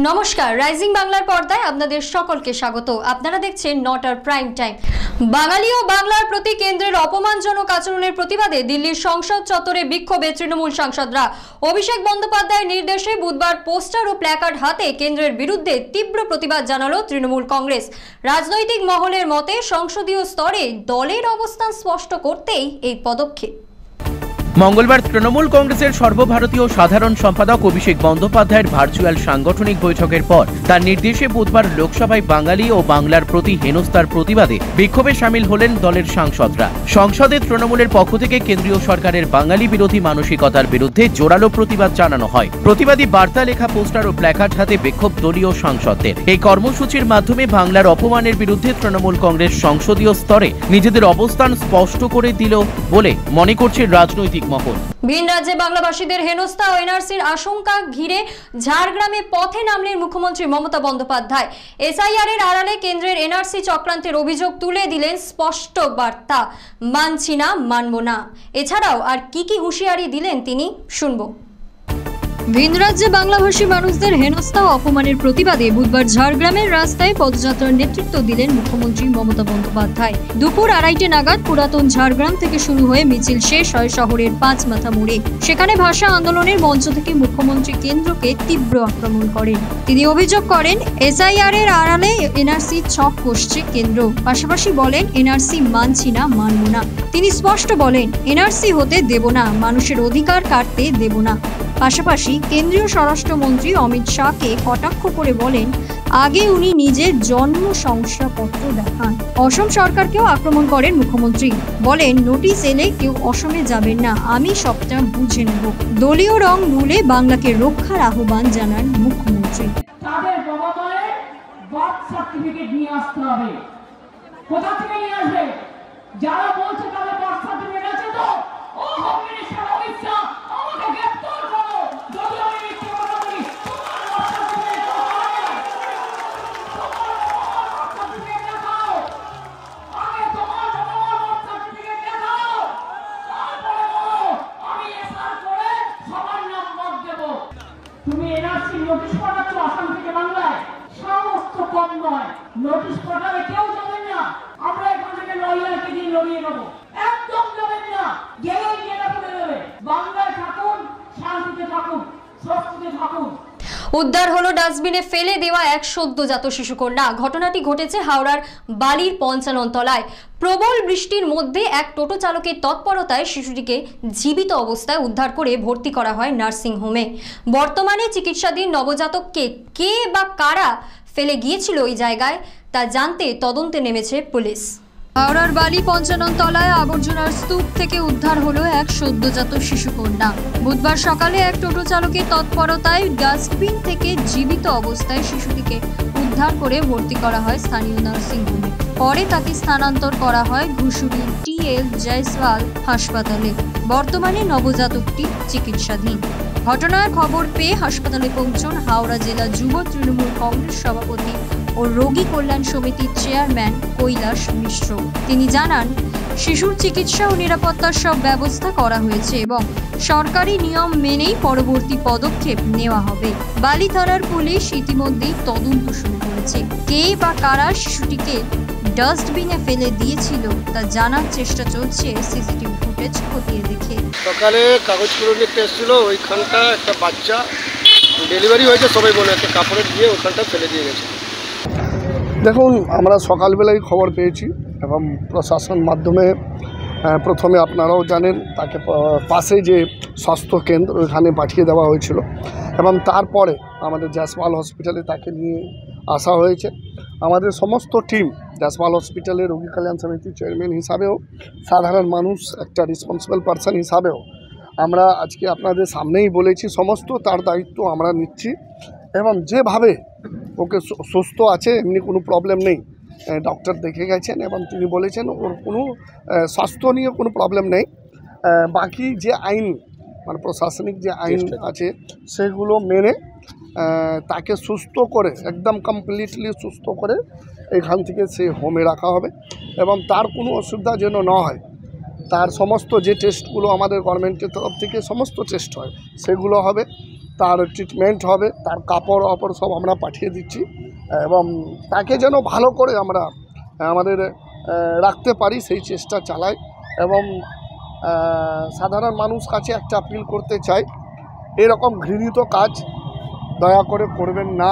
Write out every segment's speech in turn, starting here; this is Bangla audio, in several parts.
নমস্কার, রাইজিং বাংলার পর্দায় আপনাদের সকলকে স্বাগত। আপনারা দেখছেন নটার প্রাইম টাইম। বাঙালি ও বাংলার প্রতি কেন্দ্রের অপমানজনক আচরণের প্রতিবাদে দিল্লির সংসদ চত্বরে বিক্ষোভে তৃণমূল সাংসদরা। অভিষেক বন্দ্যোপাধ্যায়ের নির্দেশে বুধবার পোস্টার ও প্ল্যাকার্ড হাতে কেন্দ্রের বিরুদ্ধে তীব্র প্রতিবাদ জানালো তৃণমূল কংগ্রেস। রাজনৈতিক মহলের মতে সংসদীয় স্তরে দলের অবস্থান স্পষ্ট করতেই এই পদক্ষেপ। মঙ্গলবার তৃণমূল কংগ্রেসের সর্বভারতীয় সাধারণ সম্পাদক অভিষেক বন্দ্যোপাধ্যায়ের ভার্চুয়াল সাংগঠনিক বৈঠকের পর তার নির্দেশে বুধবার লোকসভায় বাঙালি ও বাংলার প্রতি হেনস্থার প্রতিবাদে বিক্ষোভে সামিল হলেন দলের সাংসদরা। সংসদে তৃণমূলের পক্ষ থেকে কেন্দ্রীয় সরকারের বাঙালি বিরোধী মানসিকতার বিরুদ্ধে জোরালো প্রতিবাদ জানানো হয়। প্রতিবাদী বার্তা লেখা পোস্টার ও প্ল্যাকার্ড হাতে বিক্ষোভ দলীয় সাংসদদের। এই কর্মসূচির মাধ্যমে বাংলার অপমানের বিরুদ্ধে তৃণমূল কংগ্রেস সংসদীয় স্তরে নিজেদের অবস্থান স্পষ্ট করে দিল বলে মনে করছে রাজনৈতিক মহল। ভিন রাজ্যে বাংলাভাষীদের হেনস্থা ও এনআরসির আশঙ্কা ঘিরে ঝাড়গ্রামে পথে নামলেন মুখ্যমন্ত্রী মমতা বন্দ্যোপাধ্যায়। এসআইআর এর আড়ালে কেন্দ্রের এনআরসি চক্রান্তের অভিযোগ তুলে দিলেন স্পষ্ট বার্তা, মানছি না, মানব না। এছাড়াও আর কি হুঁশিয়ারি দিলেন তিনি, শুনবো। ভিন রাজ্যে বাংলাভাষী মানুষদের হেনস্থা ও অপমানের প্রতিবাদে বুধবার ঝাড়গ্রামের রাস্তায় পদযাত্রার নেতৃত্ব দিলেন মুখ্যমন্ত্রী মমতা বন্দ্যোপাধ্যায়। দুপুর 2:30 নাগাদ পুরাতন ঝাড়গ্রাম থেকে শুরু হয়ে মিছিল শেষ হয় শহরের 5 মাথা মোড়ে। সেখানে ভাষা আন্দোলনের মঞ্চ থেকে মুখ্যমন্ত্রী কেন্দ্রকে তীব্র আক্রমণ করেন। তিনি অভিযোগ করেন এসআইআর এর আড়ালে এনআরসি ছক কষছে কেন্দ্র। পাশাপাশি বলেন এনআরসি মানছি না, মানব না। তিনি স্পষ্ট বলেন এনআরসি হতে দেব না, মানুষের অধিকার কাটতে দেব না। পাশাপাশি কেন্দ্রীয় স্বরাষ্ট্রমন্ত্রী অমিত শাহকে কটাক্ষ করে বলেন আগে উনি নিজের জন্ম শংসাপত্র দেখান। অসম সরকারকেও আক্রমণ করেন মুখ্যমন্ত্রী, বলেন নোটিশ এলে কেউ অসমে যাবেন না, আমি সবটা বুঝে নেব। দলীয় রং ভুলে বাংলাকে রক্ষার আহ্বান জানান মুখ্যমন্ত্রী। তাদের বাবা মায়ের বার্থ সার্টিফিকেট নিয়ে আসতে হবে। কোথা থেকে নিয়ে আসবে? যারা বলছে তাদের বার্থ সার্টিফিকেট আছে তো? ও হোম মিনিস্টার অমিত শাহ, আমাকে গ্রেফতার করো যদি আমি মিথ্যে কথা বলি। তোমার বার্থ সার্টিফিকেট কোথায়? তোমার বার্থ সার্টিফিকেট দেখাও। আগে তোমার বার্থ সার্টিফিকেট দেখাও, তারপরে বলো আমি এসআর করে সবার নাম বাদ দেব। তুমি এনআরসি নোটিশ পাঠাচ্ছ আসাম থেকে বাংলায়, সমস্ত কম নয়। নোটিশ পাঠালে কেউ যাবেন না, আমরা এখান থেকে লয়ারকে দিয়ে লড়িয়ে নেবো। একদম যাবেন না, গেলেই জেলা পড়ে যাবে। বাংলায় থাকুন, শান্তিতে থাকুন, স্বস্তিতে থাকুন। উদ্ধার হলো ডাস্টবিনে ফেলে দেওয়া এক সদ্যজাত শিশুকন্যা। ঘটনাটি ঘটেছে হাওড়ার বালির 55 তলায়। প্রবল বৃষ্টির মধ্যে এক টোটো চালকের তৎপরতায় শিশুটিকে জীবিত অবস্থায় উদ্ধার করে ভর্তি করা হয় নার্সিং হোমে। বর্তমানে চিকিৎসাধীন নবজাতককে কে বা কারা ফেলে গিয়েছিল ওই জায়গায় তা জানতে তদন্তে নেমেছে পুলিশ। হাওড়ার বালি 55 তলায় আবর্জনার স্তূপ থেকে উদ্ধার হলো এক সদ্যজাত শিশুকন্যা। বুধবার সকালে এক টোটো চালকের তৎপরতায় ডাস্টবিন থেকে জীবিত অবস্থায় শিশুটিকে উদ্ধার করে ভর্তি করা হয় স্থানীয় নার্সিং হোমে। পরে তাকে স্থানান্তর করা হয় ঘুষুরি টিএল জয়সওয়াল হাসপাতালে। বর্তমানে নবজাতকটি চিকিৎসাধীন। ঘটনার খবর পেয়ে হাসপাতালে পৌঁছন হাওড়া জেলা যুব তৃণমূল কংগ্রেস সভাপতি ও রোগী কল্যাণ সমিতির চেয়ারম্যান কৈলাস মিশ্র। তিনি জানান শিশুর চিকিৎসা ও নিরাপত্তার সব ব্যবস্থা করা হয়েছে এবং সরকারি নিয়ম মেনেই পরবর্তী পদক্ষেপ নেওয়া হবে। বালি থানার পুলিশ ইতিমধ্যেই তদন্ত শুরু করেছে। কে বা কারা শিশুটিকে ডাস্টবিনে ফেলে দিয়েছিল তা জানার চেষ্টা চলছে সিসিটিভি ফুটেজ খতিয়ে দেখে। সকালে কাগজগুলো নিতে এসেছিল, ওইখানটা একটা বাচ্চা ডেলিভারি হয়েছে সবাই বলে, একটা কাপড়ে দিয়ে ওইখানটা ফেলে দিয়ে গেছে। দেখুন, আমরা সকালবেলায় খবর পেয়েছি এবং প্রশাসন মাধ্যমে প্রথমে আপনারাও জানেন তাকে পাশে যে স্বাস্থ্য কেন্দ্র ওইখানে পাঠিয়ে দেওয়া হয়েছিল এবং তারপরে আমাদের জয়সওয়াল হসপিটালে তাকে নিয়ে আসা হয়েছে। আমাদের সমস্ত টিম জয়সওয়াল হসপিটালে রোগী কল্যাণ সমিতির চেয়ারম্যান হিসাবেও, সাধারণ মানুষ একটা রেসপন্সিবল পারসন হিসাবেও আমরা আজকে আপনাদের সামনেই বলেছি সমস্ত তার দায়িত্ব আমরা নিচ্ছি এবং যেভাবে ওকে সুস্থ আছে, এমনি কোনো প্রবলেম নেই। ডক্টর দেখে গেছেন এবং তিনি বলেছেন ওর কোনো স্বাস্থ্য নিয়ে কোনো প্রবলেম নেই। বাকি যে আইন মানে প্রশাসনিক যে আইন আছে সেগুলো মেনে তাকে সুস্থ করে, একদম কমপ্লিটলি সুস্থ করে এখান থেকে সে হোমে রাখা হবে এবং তার কোনো অসুবিধা যেন না হয়। তার সমস্ত যে টেস্টগুলো আমাদের গভর্নমেন্টের তরফ থেকে সমস্ত টেস্ট হয় সেগুলো হবে তার ট্রিটমেন্ট হবে, তার কাপড় অপর সব আমরা পাঠিয়ে দিচ্ছি এবং তাকে যেন ভালো করে আমরা আমাদের রাখতে পারি সেই চেষ্টা চালাই। এবং সাধারণ মানুষ কাছে একটা আপিল করতে চাই, এরকম ঘৃণিত কাজ দয়া করে করবেন না।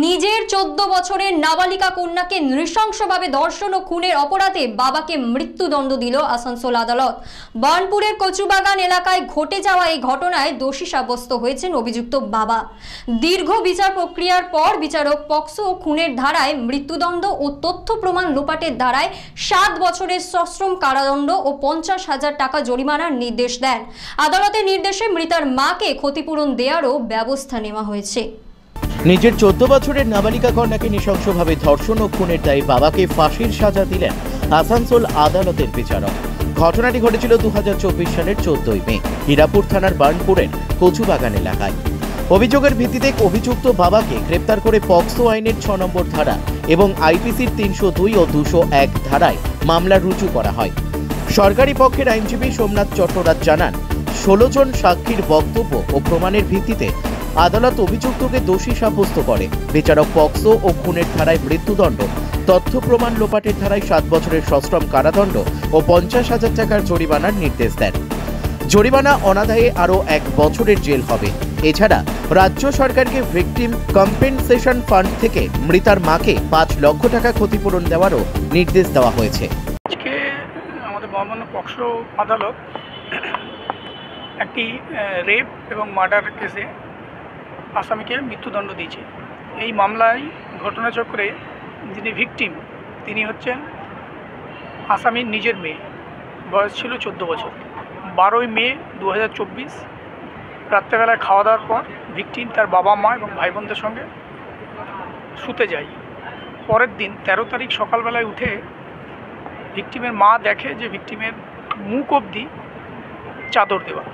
নিজের 14 বছরের নাবালিকা কন্যাকে নৃশংসভাবে ধর্ষণ ও খুনের অপরাধে বাবাকে মৃত্যুদণ্ড দিল আসানসোল আদালত। বার্নপুরের কচুবাগান এলাকায় ঘটে যাওয়া এই ঘটনায় দোষী সাব্যস্ত হয়েছেন অভিযুক্ত বাবা। দীর্ঘ বিচার প্রক্রিয়ার পর বিচারক পক্সো ও খুনের ধারায় মৃত্যুদণ্ড ও তথ্য প্রমাণ লোপাটের ধারায় 7 বছরের সশ্রম কারাদণ্ড ও 50,000 টাকা জরিমানার নির্দেশ দেন। আদালতের নির্দেশে মৃতার মাকে ক্ষতিপূরণ দেওয়ারও ব্যবস্থা নেওয়া হয়েছে। নিজের 14 বছরের নাবালিকা কন্যাকে নৃশংসভাবে ধর্ষণ ও খুনের দায়ে বাবাকে ফাঁসির সাজা দিলেন আসানসোল আদালতের বিচারক। ঘটনাটি ঘটেছিল 2024 সালের 14 মে হীরাপুর থানার বার্নপুরের কচুবাগান এলাকায়। অভিযোগের ভিত্তিতে অভিযুক্ত বাবাকে গ্রেপ্তার করে পক্সো আইনের 6 নম্বর ধারা এবং আইপিসির 302 ও 201 ধারায় মামলা রুজু করা হয়। সরকারি পক্ষের আইনজীবী সোমনাথ চট্টরাজ জানান, 16 জন সাক্ষীর বক্তব্য ও প্রমাণের ভিত্তিতে আদালত অভিযুক্তকে দোষী সাব্যস্ত করে। বিচারক পক্সো ও খুনের ধারায় মৃত্যুদণ্ড, তথ্য প্রমাণ লোপাটের ধারায় 7 বছরের সশ্রম কারাদণ্ড ও 50,000 টাকার জরিমানার নির্দেশ দেন। জরিমানা অনাদায়ে আরও 1 বছরের জেল হবে। এছাড়া রাজ্য সরকারকে ভিকটিম কম্পেনসেশন ফান্ড থেকে মৃতার মাকে 5 লক্ষ টাকা ক্ষতিপূরণ দেওয়ারও নির্দেশ দেওয়া হয়েছে। আজকে আমাদের মহামান্য পক্সো আদালত একটি রেপ এবং মার্ডার কেসে আসামিকে মৃত্যুদণ্ড দিয়েছে। এই মামলায় ঘটনাচক্রে যিনি ভিকটিম তিনি হচ্ছেন আসামির নিজের মেয়ে, বয়স ছিল 14 বছর। 12ই মে 2024 রাত্রেবেলায় খাওয়া দাওয়ার পর ভিকটিম তার বাবা মা এবং ভাই বোনদের সঙ্গে শুতে যায়। পরের দিন 13 তারিখ সকালবেলায় উঠে ভিকটিমের মা দেখে যে ভিকটিমের মুখ অবধি চাদর দেওয়া।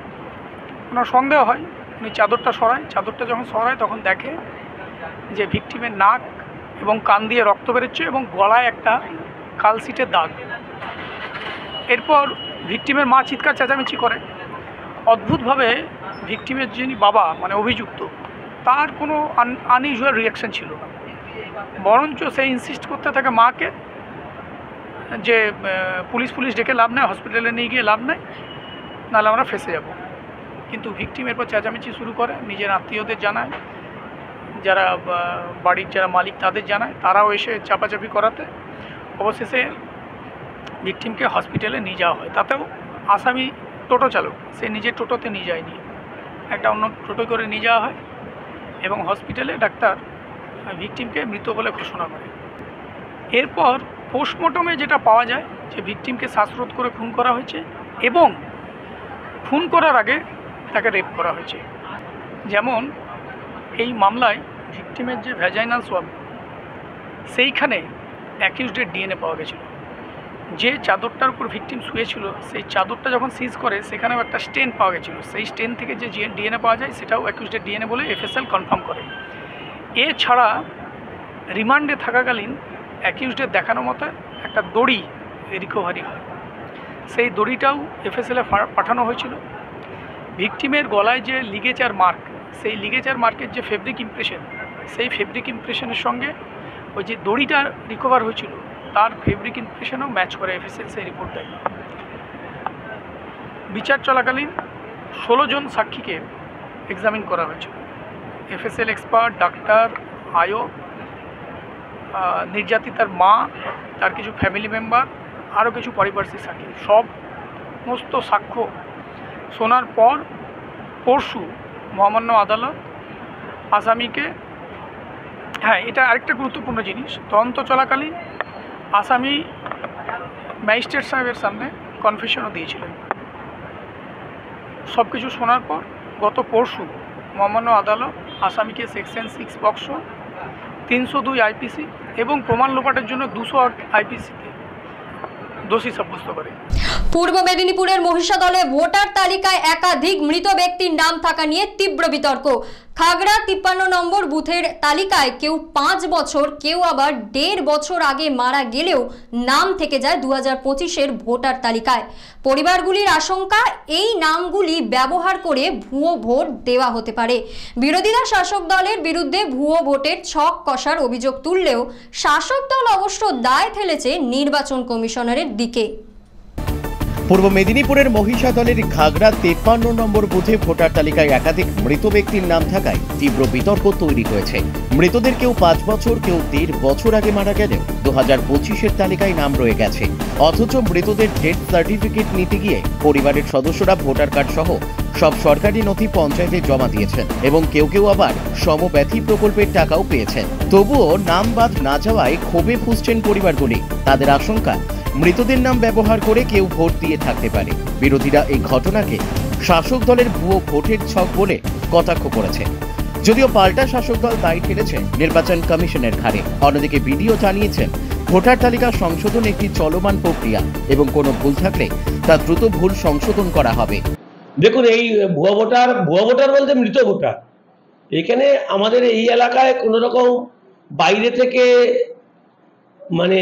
ওনার সন্দেহ হয়, উনি চাদরটা সরায়। চাদরটা যখন সরায় তখন দেখে যে ভিকটিমের নাক এবং কান দিয়ে রক্ত বেরোচ্ছে এবং গলায় একটা কালশিটের দাগ। এরপর ভিকটিমের মা চিৎকার চেঁচামেচি করে। অদ্ভুতভাবে ভিকটিমের যিনি বাবা মানে অভিযুক্ত, তার কোনো আনইউজুয়াল রিয়াকশান ছিল না, বরঞ্চ সে ইনসিস্ট করতে থাকে মাকে যে পুলিশ ডেকে লাভ নেই, হসপিটালে নিয়ে গিয়ে লাভ নেই, নাহলে আমরা ফেঁসে যাব। কিন্তু ভিকটিম এরপর চেঁচামেচি শুরু করে, নিজের আত্মীয়দের জানায়, যারা বাড়ির যারা মালিক তাদের জানায়, তারাও এসে চাপাচাপি করাতে অবশেষে ভিকটিমকে হসপিটালে নিয়ে যাওয়া হয়। তাতেও আসামি টোটো চালক সে নিজের টোটোতে নিয়ে যায়নি, একটা অন্য টোটো করে নিয়ে যাওয়া হয় এবং হসপিটালে ডাক্তার ভিকটিমকে মৃত বলে ঘোষণা করে। এরপর পোস্টমর্টমে যেটা পাওয়া যায় যে ভিকটিমকে শ্বাসরোধ করে খুন করা হয়েছে এবং খুন করার আগে তাকে রেপ করা হয়েছে। যেমন এই মামলায় ভিকটিমের যে ভ্যাজাইনাল সোয়াব, সেইখানে অ্যাকিউজডের ডিএনএ পাওয়া গেছিলো। যে চাদরটার উপর ভিকটিম শুয়েছিল সেই চাদরটা যখন সিজ করে সেখানেও একটা স্টেন পাওয়া গেছিলো। সেই স্টেন থেকে যে ডিএনএ পাওয়া যায় সেটাও অ্যাকিউজডের ডিএনএ বলে এফএসএল কনফার্ম করে। এছাড়া রিমান্ডে থাকাকালীন অ্যাকিউজডের দেখানো মতো একটা দড়ি রিকভারি হয়, সেই দড়িটাও এফএসএলে পাঠানো হয়েছিল। ভিকটিমের গলায় যে লিগেচার মার্ক, সেই লিগেচার মার্কের যে ফেব্রিক ইমপ্রেশন, সেই ফেব্রিক ইমপ্রেশনের সঙ্গে ওই যে দড়িটা রিকভার হয়েছিল তার ফেব্রিক ইমপ্রেশনও ম্যাচ করে এফএসএল সেই রিপোর্ট দেয়। বিচার চলাকালীন 16 জন সাক্ষীকে এক্সামিন করা হয়েছিল। এফএসএল এক্সপার্ট, ডাক্তার, আয়ো, নির্যাতিতার মা, তার কিছু ফ্যামিলি মেম্বার, আরও কিছু পারিপার্শ্বিক সাক্ষী, সমস্ত সাক্ষ্য শোনার পর পরশু মহামান্য আদালত আসামিকে, হ্যাঁ এটা আরেকটা গুরুত্বপূর্ণ জিনিস, তদন্ত চলাকালীন আসামি ম্যাজিস্ট্রেট সাহেবের সামনে কনফেশনও দিয়েছিলেন। সব কিছু শোনার পর গত পরশু মহামান্য আদালত আসামিকে সেকশন 6 পক্সো, 302 আইপিসি এবং প্রমাণ লোপাটের জন্য 200 আইপিসিতে দোষী সাব্যস্ত করে। পূর্ব মেদিনীপুরের মহিষাদলে ভোটার তালিকায় একাধিক মৃত ব্যক্তির নাম থাকা নিয়ে তীব্র বিতর্ক। খাগড়া 53 নম্বর বুথের তালিকায় কেউ 5 বছর, কেউ আবার 1.5 বছর আগে মারা গেলেও নাম থেকে যায় 2025-এর ভোটার তালিকায়। পরিবারগুলির আশঙ্কা, এই নামগুলি ব্যবহার করে ভুয়ো ভোট দেওয়া হতে পারে। বিরোধীরা শাসক দলের বিরুদ্ধে ভুয়ো ভোটের ছক কষার অভিযোগ তুললেও শাসক দল অবশ্য দায় ঠেলেছে নির্বাচন কমিশনারের দিকে। পূর্ব মেদিনীপুরের মহিষাদলের খাগড়া 53 নম্বর বুথে ভোটার তালিকায় একাধিক মৃত ব্যক্তির নাম থাকায় তীব্র বিতর্ক তৈরি হয়েছে। মৃতদের কেউ 5 বছর, কেউ 1.5 বছর আগে মারা গেলেও 2025-এর তালিকায় নাম রয়ে গেছে। অথচ মৃতদের ডেথ সার্টিফিকেট নিতে গিয়ে পরিবারের সদস্যরা ভোটার কার্ড সহ সব সরকারি নথি পঞ্চায়েতে জমা দিয়েছেন এবং কেউ কেউ আবার সমব্যথী প্রকল্পের টাকাও পেয়েছেন। তবুও নাম বাদ না যাওয়ায় ক্ষোভে ফুঁসছেন পরিবারগুলি। তাদের আশঙ্কা, মৃতদের নাম ব্যবহার করে কেউ ভোট দিয়ে থাকতে পারে। বিরোধীরা এই ঘটনাকে শাসক দলের ভুয়ো ভোটের ছক বলে কটাক্ষ করেছে। যদিও পাল্টা শাসক দল দায়ী ঠেলেছে নির্বাচন কমিশনের ঘাড়ে। অন্যদিকে বিডিও জানিয়েছেন, ভোটার তালিকা সংশোধন একটি চলমান প্রক্রিয়া এবং কোনো ভুল থাকলে তা দ্রুত ভুল সংশোধন করা হবে। দেখুন, এই ভুয়া ভোটার বলতে মৃত ভোটার। এখানে আমাদের এই এলাকায় কোনো রকম বাইরে থেকে মানে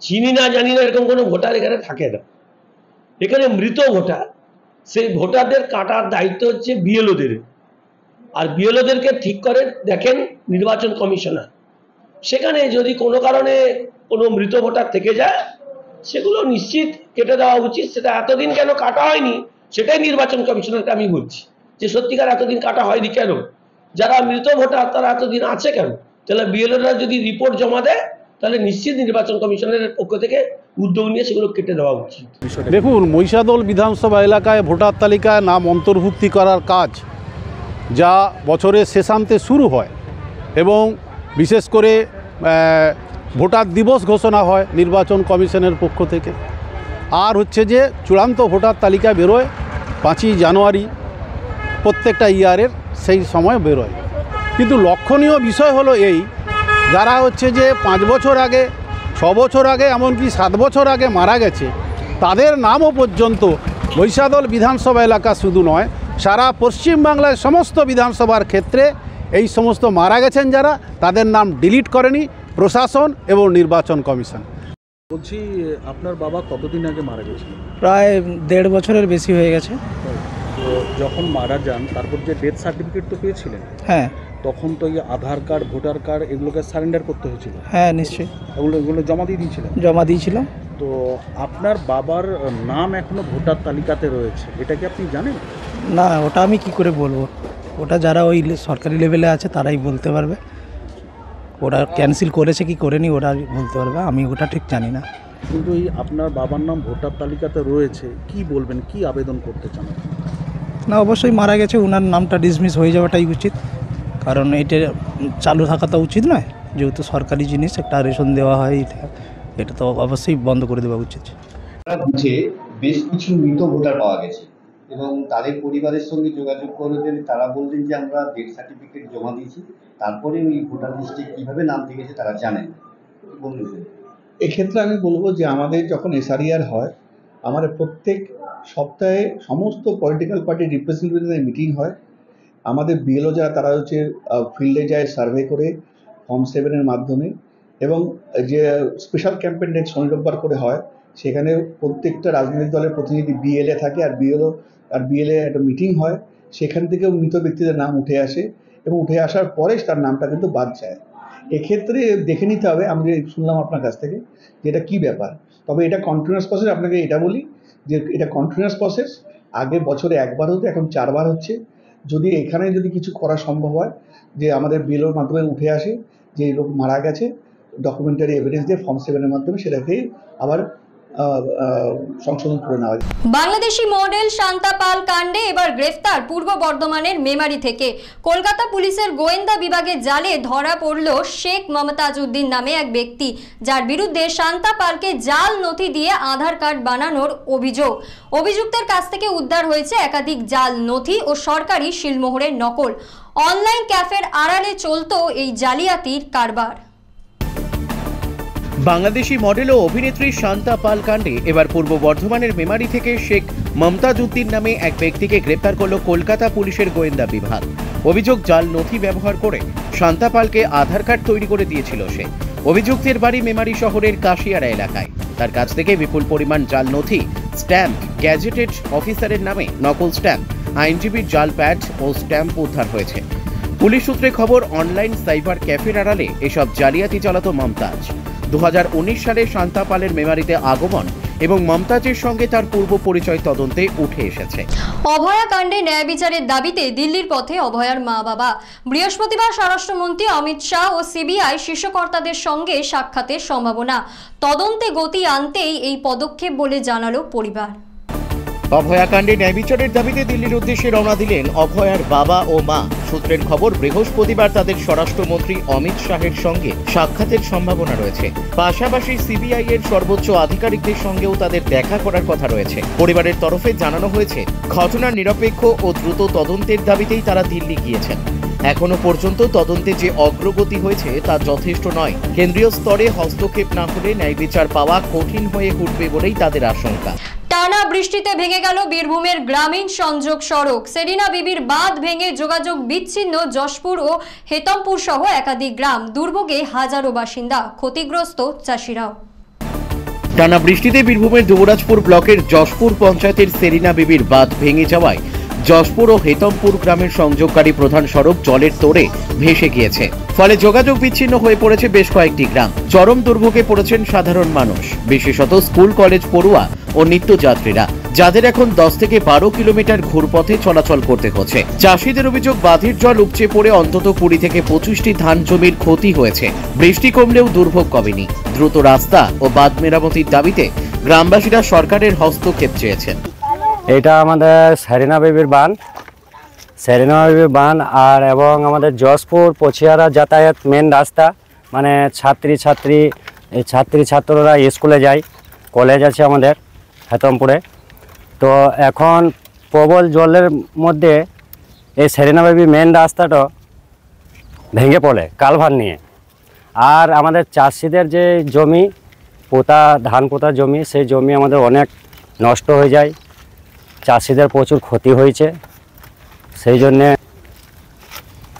চিনি না জানি না এরকম কোনো ভোটার এখানে থাকে না। এখানে মৃত ভোটার, সেই ভোটারদের কাটার দায়িত্ব হচ্ছে বিএলওদের, আর বিএলওদেরকে ঠিক করে দেখেন নির্বাচন কমিশনার। সেখানে যদি কোনো কারণে কোনো মৃত ভোটার থেকে যায়, সেগুলো নিশ্চিত কেটে দেওয়া উচিত। সেটা এতদিন কেন কাটা হয়নি সেটাই নির্বাচন কমিশনারকে আমি বলছি, যে সত্যিকার এতদিন কাটা হয়নি কেন, যারা মৃত ভোটার তারা এতদিন আছে কেন। তাহলে বিএলওরা যদি রিপোর্ট জমা দেয় তাহলে নিশ্চিত নির্বাচন কমিশনের পক্ষ থেকে উদ্যোগ নিয়ে সেগুলো কেটে দেওয়া উচিত। দেখুন, মহিষাদল বিধানসভা এলাকায় ভোটার তালিকায় নাম অন্তর্ভুক্তি করার কাজ যা বছরের শেষান্তে শুরু হয় এবং বিশেষ করে ভোটার দিবস ঘোষণা হয় নির্বাচন কমিশনের পক্ষ থেকে। আর হচ্ছে যে চূড়ান্ত ভোটার তালিকা বেরোয় 5ই জানুয়ারি প্রত্যেকটা ইয়ারের, সেই সময় বেরোয়। কিন্তু লক্ষণীয় বিষয় হলো এই, যারা হচ্ছে যে 5 বছর আগে, 6 বছর আগে, এমনকি 7 বছর আগে মারা গেছে, তাদের নামও পর্যন্ত মহিষাদল বিধানসভা এলাকা শুধু নয়, সারা পশ্চিমবাংলায় সমস্ত বিধানসভার ক্ষেত্রে এই সমস্ত মারা গেছেন যারা, তাদের নাম ডিলিট করেনি প্রশাসন এবং নির্বাচন কমিশন। বলছি, আপনার বাবা কতদিন আগে মারা গেছিলেন? প্রায় 1.5 বছরের বেশি হয়ে গেছে। তো যখন মারা যান তারপর যে ডেথ সার্টিফিকেট তো পেয়েছিলেন? হ্যাঁ। তখন তো এই আধার কার্ড, ভোটার কার্ড এগুলোকে সারেন্ডার করতে হয়েছিল? হ্যাঁ, নিশ্চয়ই। এগুলো জমা দিয়ে দিয়েছিলেন? জমা দিয়েছিলাম। তো আপনার বাবার নাম এখনো ভোটার তালিকাতে রয়েছে, এটা কি আপনি জানেন? না, ওটা আমি কি করে বলবো, ওটা যারা ওই সরকারি লেভেলে আছে তারাই বলতে পারবে। ওরা ক্যান্সেল করেছে কি করেনি ওরা বলতে পারবে, আমি ওটা ঠিক জানি না। কিন্তু এই আপনার বাবার নাম ভোটার তালিকাতে রয়েছে, কি বলবেন, কি আবেদন করতে চান? না, অবশ্যই মারা গেছে, ওনার নামটা ডিসমিস হয়ে যাওয়াটাই উচিত, কারণ এটা চালু থাকা তো উচিত নয়। যেহেতু সরকারি জিনিস, একটা রেশন দেওয়া হয়, এটা তো অবশ্যই বন্ধ করে দেওয়া উচিত। বুঝে বেশ কিছু মৃত ভোটার পাওয়া গেছে এবং তাদের পরিবারের সঙ্গে যোগাযোগ করলেন। তারা বললেন যে আমরা ডেথ সার্টিফিকেট জমা দিয়েছি, তারপরে ওই ভোটার লিস্টে কীভাবে নাম থেকেছে তারা জানেন। বললেন এক্ষেত্রে আমি বলবো যে আমাদের যখন এসআরইআর হয়, আমাদের প্রত্যেক সপ্তাহে সমস্ত পলিটিক্যাল পার্টির রিপ্রেজেন্টেটিভদের মিটিং হয়। আমাদের বিএলও যারা তারা হচ্ছে ফিল্ডে যায় সার্ভে করে ফর্ম 7-এর মাধ্যমে, এবং যে স্পেশাল ক্যাম্পেইন ডেট শনি রোববার করে হয়, সেখানে প্রত্যেকটা রাজনৈতিক দলের প্রতিনিধি বিএলএ থাকে আর বিএলএ একটা মিটিং হয়, সেখান থেকেও মৃত ব্যক্তিদের নাম উঠে আসে এবং উঠে আসার পরে তার নামটা কিন্তু বাদ যায়। এক্ষেত্রে দেখে নিতে হবে, আমি শুনলাম আপনার কাছ থেকে যে এটা কী ব্যাপার। তবে এটা কন্টিনিউয়াস প্রসেস, আপনাকে এটা বলি যে এটা কন্টিনিউয়াস প্রসেস। আগে বছরে 1 বার হতো, এখন 4 বার হচ্ছে। যদি এখানে যদি কিছু করা সম্ভব হয়, যে আমাদের বিএলওর মাধ্যমে উঠে আসে যে এই লোক মারা গেছে, ডকুমেন্টারি এভিডেন্স দিয়ে ফর্ম 7-এর মাধ্যমে সেটাকেই আবার সংশোধন করে নেওয়া হয়। বাংলাদেশি মডেল শান্তা পাল কাণ্ডে এবার গ্রেফতার পূর্ব বর্ধমানের মেমারি থেকে। কলকাতা পুলিশের গোয়েন্দা বিভাগের জালে ধরা পড়ল শেখ মমতাজউদ্দিন নামে এক ব্যক্তি, যার বিরুদ্ধে শান্তা পালকে জাল নথি দিয়ে আধার কার্ড বানানোর অভিযোগ। অভিযুক্তের কাছ থেকে উদ্ধার হয়েছে একাধিক জাল নথি ও সরকারি শিলমোহরের নকল। অনলাইন ক্যাফের আড়ালে চলতো এই জালিয়াতির কারবার। বাংলাদেশি মডেল ও অভিনেত্রী শান্তা পাল কাণ্ডে এবার পূর্ব বর্ধমানের মেমারি থেকে শেখ মমতাজউদ্দিন নামে এক ব্যক্তিকে গ্রেপ্তার করল কলকাতা পুলিশের গোয়েন্দা বিভাগ। অভিযোগ জাল নথি ব্যবহার করে শান্তা পালকে আধার কার্ড তৈরি করে দিয়েছিল সে। অভিযুক্তের বাড়ি মেমারি শহরের কাশিয়ারা এলাকায়। তার কাছ থেকে বিপুল পরিমাণ জাল নথি, স্ট্যাম্প, গ্যাজেটেড অফিসারের নামে নকল স্ট্যাম্প, আইনজীবীর জাল প্যাড ও স্ট্যাম্প উদ্ধার হয়েছে। পুলিশ সূত্রে খবর, অনলাইন সাইবার ক্যাফের আড়ালে এসব জালিয়াতি চালাতো মমতাজ। 2019 সালে শান্তা পালের মেমারিতে আগমন এবং মমতাজের সঙ্গে তার পূর্ব পরিচয় তদন্তে উঠে এসেছে। অভয়া কাণ্ডে ন্যায় বিচারের দাবিতে দিল্লির পথে অভয়ার মা বাবা। বৃহস্পতিবার স্বরাষ্ট্রমন্ত্রী অমিত শাহ ও সিবিআই শীর্ষকর্তাদের সঙ্গে সাক্ষাতের সম্ভাবনা। তদন্তে গতি আনতেই এই পদক্ষেপ বলে জানালো পরিবার। অভয়া কাণ্ডে ন্যায় বিচারের দাবিতে দিল্লির উদ্দেশ্যে রওনা দিলেন অভয়ার বাবা ও মা। সূত্রের খবর, বৃহস্পতিবার তাদের স্বরাষ্ট্রমন্ত্রী অমিত শাহের সঙ্গে সাক্ষাতের সম্ভাবনা রয়েছে। পাশাপাশি সিবিআই এর সর্বোচ্চ আধিকারিকদের সঙ্গেও তাদের দেখা করার কথা রয়েছে। পরিবারের তরফে জানানো হয়েছে, ঘটনার নিরপেক্ষ ও দ্রুত তদন্তের দাবিতেই তারা দিল্লি গিয়েছেন। এখনো পর্যন্ত তদন্তে যে অগ্রগতি হয়েছে তা যথেষ্ট নয়। কেন্দ্রীয় স্তরে হস্তক্ষেপ না হলে ন্যায় বিচার পাওয়া কঠিন হয়ে উঠবে বলেই তাদের আশঙ্কা। টানা বৃষ্টিতে ভেঙে গেল বীরভূমের গ্রামীণ সংযোগ সড়ক। সেরিনা বিবির বাঁধ ভেঙে যোগাযোগ বিচ্ছিন্ন যশপুর ও হেতমপুর সহ একাধিক গ্রাম। দুর্ভোগে হাজারো বাসিন্দা, ক্ষতিগ্রস্ত চাষিরাও। টানা বৃষ্টিতে বীরভূমের যুবরাজপুর ব্লকের যশপুর পঞ্চায়েতের সেরিনা বিবির বাঁধ ভেঙে যাওয়ায় যশপুর ও হেতমপুর গ্রামের সংযোগকারী প্রধান সড়ক জলের তোড়ে ভেসে গিয়েছে। ফলে যোগাযোগ বিচ্ছিন্ন হয়ে পড়েছে বেশ কয়েকটি গ্রাম। চরম দুর্ভোগে পড়েছেন সাধারণ মানুষ, বিশেষত স্কুল কলেজ পড়ুয়া ও নিত্যযাত্রীরা, যাদের এখন 10 থেকে 12 কিলোমিটার ঘুরপথে চলাচল করতে হচ্ছে। চাষিদের অভিযোগ, বাঁধের জল উপচে পড়ে অন্তত 20 থেকে 25টি ধান জমির ক্ষতি হয়েছে। বৃষ্টি কমলেও দুর্ভোগ কমেনি। দ্রুত রাস্তা ও বাঁধ মেরামতির দাবিতে গ্রামবাসীরা সরকারের হস্তক্ষেপ চেয়েছেন। এটা আমাদের সেরিনা বিবির বাঁধ আর এবং আমাদের যশপুর পছিয়ারা যাতায়াত মেন রাস্তা, মানে ছাত্ররা স্কুলে যায়, কলেজ আছে আমাদের হেতমপুরে। তো এখন প্রবল জলের মধ্যে এই সেরিনা বিবি মেন রাস্তাটা ভেঙে পড়ে কালভার নিয়ে। আর আমাদের চাষিদের যে জমি ধান পোতা জমি, সেই জমি আমাদের অনেক নষ্ট হয়ে যায়, চাষিদের প্রচুর ক্ষতি হয়েছে। সেই জন্যে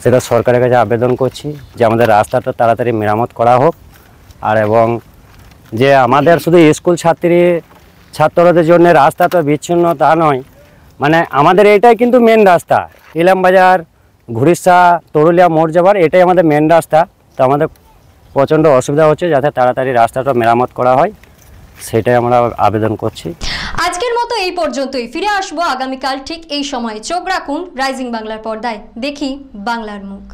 সেটা সরকারের কাছে আবেদন করছি যে আমাদের রাস্তাটা তাড়াতাড়ি মেরামত করা হোক। আর এবং যে আমাদের শুধু স্কুল ছাত্রদের জন্য রাস্তাটা বিচ্ছিন্ন তা নয়, মানে আমাদের এটাই কিন্তু মেন রাস্তা, ইলামবাজার, ঘুরিসা, তরুলিয়া মোড় যাবার এটাই আমাদের মেন রাস্তা। তো আমাদের প্রচণ্ড অসুবিধা হচ্ছে, যাতে তাড়াতাড়ি রাস্তাটা মেরামত করা হয়, সেটাই আমরা আবেদন করছি। আজকের মতো এই পর্যন্তই। ফিরে আসবো আগামীকাল ঠিক এই সময়ে। চোখ রাখুন রাইজিং বাংলার পর্দায়। দেখি বাংলার মুখ।